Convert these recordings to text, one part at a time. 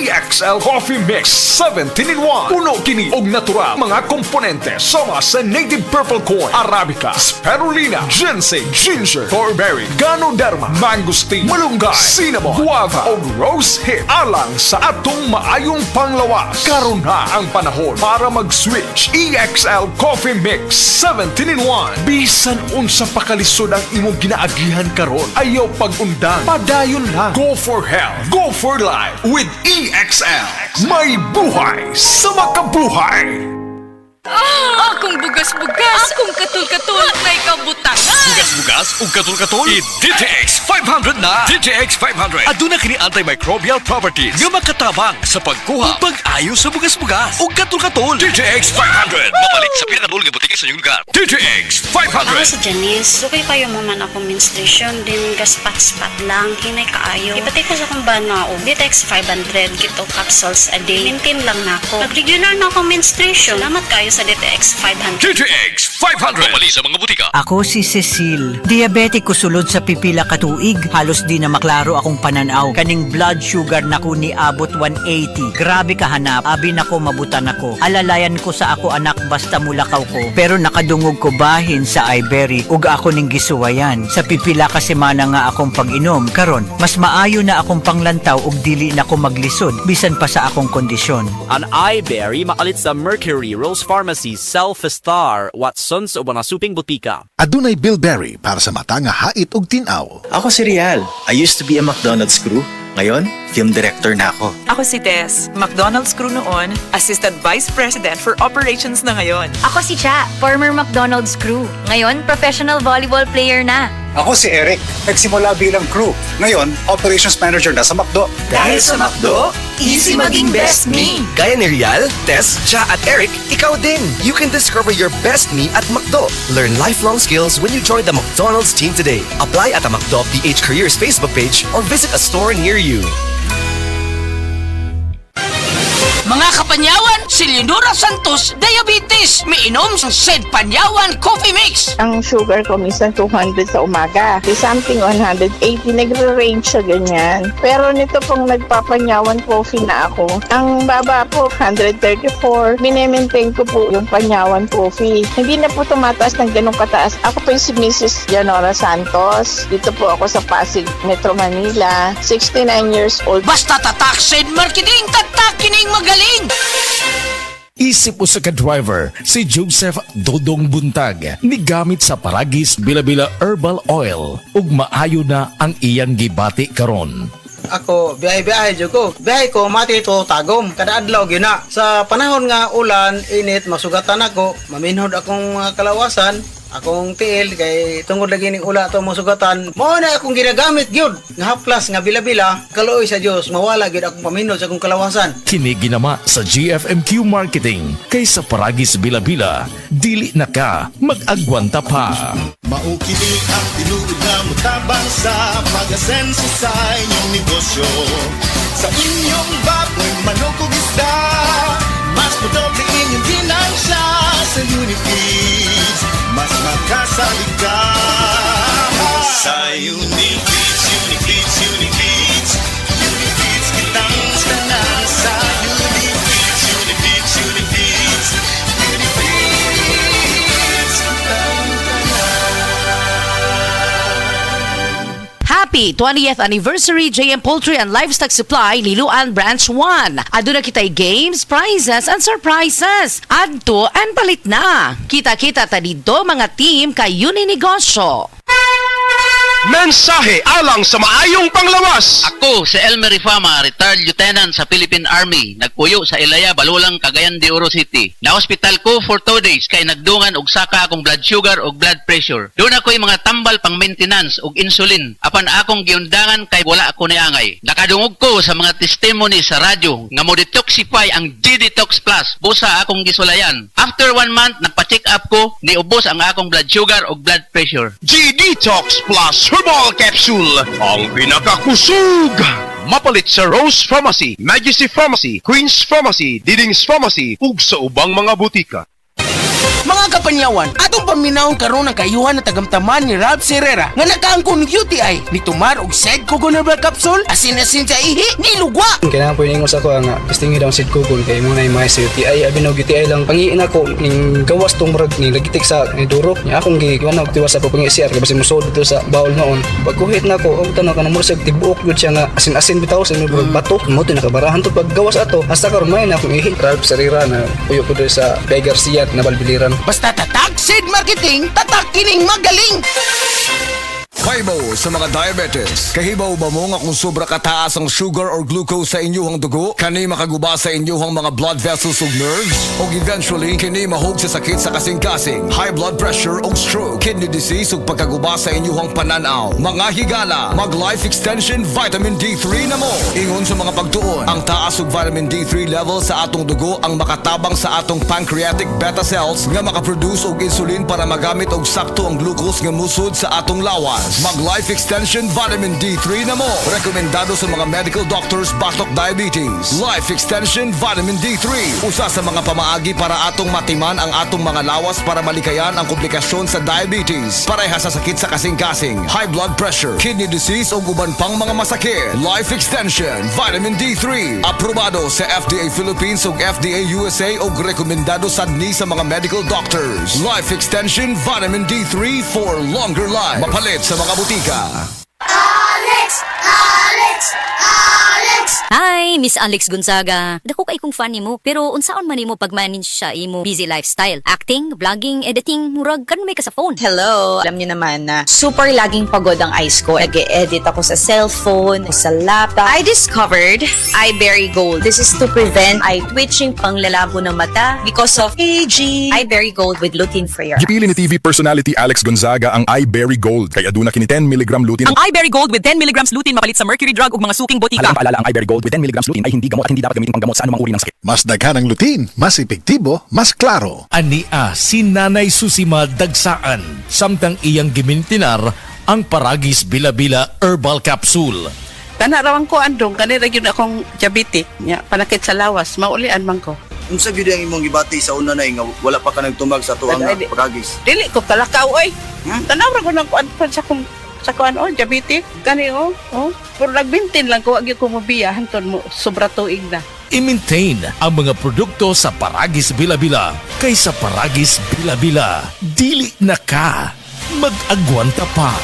EXL Coffee Mix 17-in-1. Puno kini og natural mga komponente sama sa native purple corn, arabica, spirulina, ginseng, ginger, thornberry, ganoderma, mangosteen, malunggay, cinnamon, guava o rose hip alang sa atong maayong panglawas. Karon na ang panahon para mag-switch. EXL Coffee Mix 17-in-1. Bisan unsa pa kalisod ang imong ginaagihan karon, ayaw pag-undang, padayon lang. Go for health, go for life with EXL. May buhay sa makabuhay. Akong bugas-bugas, akong katul-katul, may kabutangan. Bugas-bugas ug katul-katul. I-DTX 500 na. DTX 500. Aduna kini antimicrobial properties nga makatabang sa pagkuha ug pag-ayo sa bugas-bugas ug katul-katul. DTX 500. Mapalit sa pinakadulong nga butika sa inyong lugar. DTX 500. Ako si Janice. Sukay kayo mo man ako menstruation din gaspat-spat lang hinay kaayo. Ipatay ko sa kong banao. DTX 500 kito capsules a day. Maintain lang na ako. Pag-regular na ako menstruation. Salamat kayo sa DTX 500. DTX 500. Mapalit sa mga butika. Ako si Cecil. Diabetic ko sulod sa pipila katuig. Halos di na maklaro akong pananaw. Kaning blood sugar nako ni abot 180. Grabe kahanap. Abi nako mabutan ako. Alalayan ko sa ako anak basta mulakaw ko. Pero nakadungog ko bahin sa Iberry ug ako ning gisuwayan. Sa pipila ka semana nga akong pag-inom. Karon, mas maayo na akong panglantaw ug dili na ko maglisod bisan pa sa akong kondisyon. An Iberry makalit sa Mercury, Rose Pharmacy, Self-Star, Watsons o mga suping butika. Adunay Bilberry para sa mata nga hait ug tin-aw. Ako si Rial. I used to be a McDonald's crew. Ngayon, film director na ako. Ako si Tess, McDonald's crew noon, Assistant Vice President for Operations na ngayon. Ako si Cha, former McDonald's crew. Ngayon, professional volleyball player na. Ako si Eric, nagsimula bilang crew. Ngayon, operations manager na sa McDo. Dahil sa McDo, easy maging best me. Gaya ni Rial, Tess, Cha at Eric, ikaw din. You can discover your best me at McDo. Learn lifelong skills when you join the McDonald's team today. Apply at the McDo PH Careers Facebook page or visit a store near you. Mga kapanyawan, si Leonora Santos, diabetes. Miinom sa Sed Panyawan Coffee Mix. Ang sugar ko minsan 200 sa umaga. Something 180, nagre-range siya ganyan. Pero nito pong nagpapanyawan coffee na ako, ang baba po 134. Minemaintain ko po yung panyawan coffee. Hindi na po tumataas ng ganong kataas. Ako po yung si Mrs. Leonora Santos. Dito po ako sa Pasig, Metro Manila. 69 years old. Basta tatak Sed Marketing, tatak kining magaling. Isip po sa ka-driver, si Joseph Dodong Buntag, migamit sa Paragis Bila-Bila Herbal Oil, ug maayo na ang iyang gibati karon. Ako, biyahe-biyahe dyan ko. Biyahe ko, mati ito tagom. Kada adlaw gina. Sa panahon nga ulan, init, masugatan ako. Maminhod akong kalawasan. Akong tiil kay tungod lagi ning ula to mo sugatan. Mao na akong ginagamit gyud nga haplas nga bila-bila. Kaluoy sa Dios mawala gyud akong paminod sa akong kalawasan. Kini ginama sa GFMQ Marketing kay sa Paragis Bila-Bila, dili na ka mag-agwanta pa. Maukili ang tinuod na mutabang sa pag-asenso sa inyong negosyo. Sa inyong baboy, manok o isda, mas madoble inyong ginansya sa Unifeeds. Mas makasalig ka sa Unifeeds, Unifeeds, Unifeeds. Unifeeds kitang tanan sa Unifeeds, Unifeeds, Unifeeds. Unifeeds kitang Happy 20th Anniversary JM Poultry and Livestock Supply Liloan Branch 1. Aduna kitay games, prizes, and surprises. Adto and palit na. Kita-kita ta dito mga team kay Uninegosyo. Mensahe alang sa maayong panglawas. Ako si Elmer Rifama, retired lieutenant sa Philippine Army. Nagpuyo sa Ilaya, Balulang, Cagayan de Oro City. Na-hospital ko for 2 days kay nagdungan og saka akong blood sugar og blood pressure. Doon ako'y mga tambal pang maintenance og insulin. Apan akong giundangan kay wala ako niangay. Nakadungog ko sa mga testimony sa radyo nga mo detoxify ang D-Detox Plus. Busa akong gisulayan. After 1 month, nagpa-check up ko, niubos ang akong blood sugar og blood pressure. G-Detox Plus Herbal Capsule, ang pinakakusog. Mapalit sa Rose Pharmacy, Majesty Pharmacy, Queen's Pharmacy, Diding's Pharmacy, ug sa ubang mga butika. Mga kapanyawan, atong paminahon karon ang kayuhan na tagamtaman ni Ralph Serrera nga nakaangkon ng UTI ni tumar og said coconut capsule asin-asin sa ihi ni lugwa. Kailangan po ingos ako nga gusto daw sid kugon kay muna yung mga sa UTI abi no UTI lang pangiin ako ning gawas tong murag ni lagitik sa ni duro nya akong giwan og tiwas sa pagpangi-CR kay basi musod dito sa bawol noon pagkuhit na ko og tanaw kanang murag tibuok gud siya nga asin-asin bitaw sa murag bato mo to nakabarahan to paggawas ato hasta karon may na akong ihi Ralph Serrera na puyo ko sa Kay Garcia na Balbiliran. Basta tatak Sid Marketing, tatak kining magaling. Kahibaw sa mga diabetes. Kahibaw ba mo nga kung sobra kataas ang sugar or glucose sa inyong dugo? Kani makaguba sa inyong mga blood vessels ug nerves? O eventually, kini mahog sa sakit sa kasing-kasing, high blood pressure o stroke, kidney disease ug pagkaguba sa inyong pananaw. Mga higala, mag-life extension vitamin D3 na mo. Ingon sa mga pagtuon, ang taas ug vitamin D3 level sa atong dugo ang makatabang sa atong pancreatic beta cells nga makaproduce og insulin para magamit og sakto ang glucose nga musod sa atong lawas. Mag-life extension vitamin D3 na mo. Rekomendado sa mga medical doctors batok diabetes. Life extension vitamin D3. Usa sa mga pamaagi para atong matiman ang atong mga lawas para malikayan ang komplikasyon sa diabetes. Pareha sa sakit sa kasing-kasing, high blood pressure, kidney disease o uban pang mga masakit. Life extension vitamin D3. Aprobado sa FDA Philippines ug FDA USA ug rekomendado sadni sa mga medical doctors. Life extension vitamin D3 for longer life. Mapalit sa mga butika. Hi, Miss Alex Gonzaga. Dako kay kong fan nimo, pero unsaon man nimo pag-manage sa imo busy lifestyle? Acting, vlogging, editing, murag karon may ka sa phone. Hello! Alam niyo naman na super laging pagod ang eyes ko. Nag-edit ako sa cellphone, sa laptop. I discovered iBerry Gold. This is to prevent eye twitching, panglalabo ng mata because of aging. iBerry Gold with lutein free. Gipili ni TV personality Alex Gonzaga ang iBerry Gold kay aduna kini 10 mg lutein. Ang iBerry Gold with 10 mg lutein mapalit sa mercury drug ug mga suking botika. Paalala ang iBerry Gold with 10 mg lutein ay hindi gamot at hindi dapat gamitin panggamot sa anumang uri ng sakit. Mas daghan ang lutein, mas epektibo, mas klaro. Ania si Nanay Susima Dagsaan samtang iyang gimintinar ang Paragis Bila-Bila Herbal Capsule. Tanarawan ko andong kanira gyud akong diabetic nya panakit sa lawas maulian man ko. Unsa gyud ang imong gibati sa una na nga wala pa ka nagtumag sa tuang Paragis? Dili ko kalakaw oy. Tanawra ko nang kuan sa kong diabetic kani pero nagbintin lang ko agi ko mobiya hanton mo sobra tuig na. I-maintain ang mga produkto sa Paragis Bila-Bila kaysa Paragis Bila-Bila. Dili na ka. Mag-agwanta pa.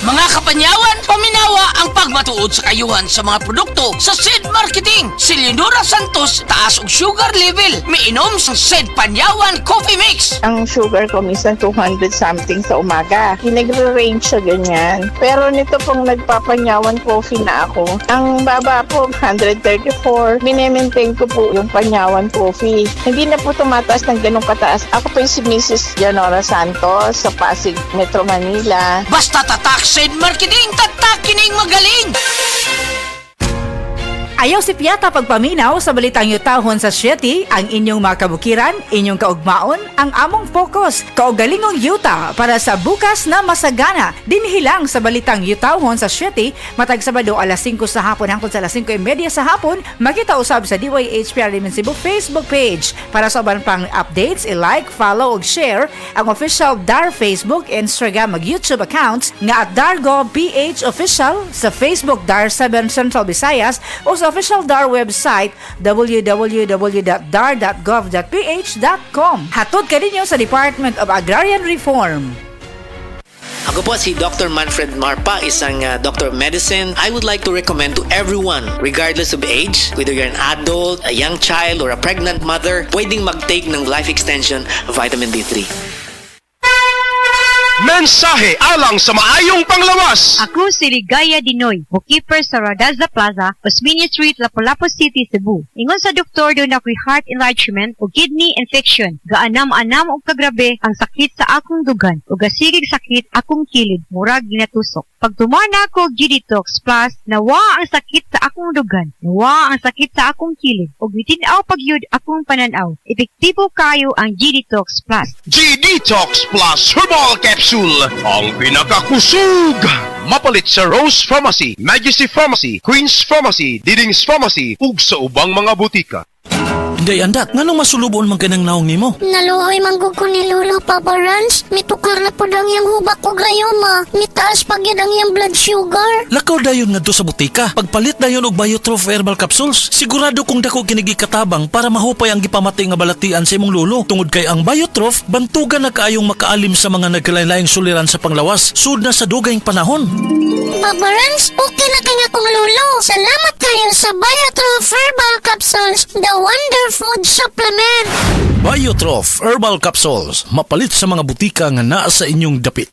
Mga kapanyawan, paminawa ang pagmatuod sa kayuhan sa mga produkto sa Sid Marketing. Si Leonora Santos, taas og sugar level. Miinom sa Sid Panyawan Coffee Mix. Ang sugar ko minsan 200 something sa umaga. Nagre-range siya ganyan. Pero nito pong nagpapanyawan coffee na ako, ang baba po 134. Minemaintain ko po yung panyawan coffee. Hindi na po tumataas ng ganong kataas. Ako po yung si Mrs. Leonora Santos sa Pasig, Metro Manila. Basta tatak Sid Marketing, tatak kining magaling! Ayaw si Piata pagpaminaw sa balitang yutahon sa Sieti, ang inyong mga kabukiran, inyong kaugmaon, ang among focus, kaugalingong yuta para sa bukas na masagana. Dinhilang sa balitang yutahon sa Sieti, matag Sabado alas 5 sa hapon hangtod sa alas 5:30 sa hapon, makita usab sa DYHPR Limen Cebu Facebook page. Para sa uban pang updates, i-like, follow ug share ang official DAR Facebook, Instagram ug YouTube accounts nga @Dargo PH Official sa Facebook DAR 7 Central Visayas o sa official DAR website www.dar.gov.ph.com. Hatod kaninyo sa Department of Agrarian Reform. Ako po si Dr. Manfred Marpa, isang Doctor of Medicine. I would like to recommend to everyone, regardless of age, whether you're an adult, a young child, or a pregnant mother, pwedeng mag-take ng Life Extension Vitamin D3. Mensahe alang sa maayong panglawas. Ako si Ligaya Dinoy, bookkeeper sa Radaza Plaza, Osmeña Street, Lapu-Lapu City, Cebu. Ingon sa doktor doon ako'y heart enlargement o kidney infection. Gaanam-anam o kagrabe ang sakit sa akong dugan o gasigig sakit akong kilid, murag ginatusok. Pag tumana ko G-Detox Plus, nawa ang sakit sa akong dugan, nawa ang sakit sa akong kilid, o bitinaw pagyud akong pananaw. Epektibo kayo ang G-Detox Plus. G-Detox Plus Herbal Capsule, ang pinakakusog! Mapalit sa Rose Pharmacy, Majesty Pharmacy, Queen's Pharmacy, Diding's Pharmacy, ug sa ubang mga butika. Gayandat, nganong masulubon man kanang naong nimo? Naluoy manggug ko ni Lolo, Papa Rans. Mitukar na po ang iyang hubak ko gayoma. Mitaas pag yan ang iyang blood sugar. Lakaw dayon ngadto sa butika. Pagpalit dayon og Biotrof herbal capsules, sigurado kung dako kinigi katabang para mahupay ang gipamati nga balatian sa imong lolo. Tungod kay ang Biotrof bantugan na kaayong makaalim sa mga nagkalain-laing suliran sa panglawas sud na sa dugayng panahon. Papa Rans, okay na kanya kong lolo. Salamat kayo sa Biotrof herbal capsules, the wonder food supplement. Biotrof herbal capsules, mapalit sa mga butika nga naa sa inyong dapit.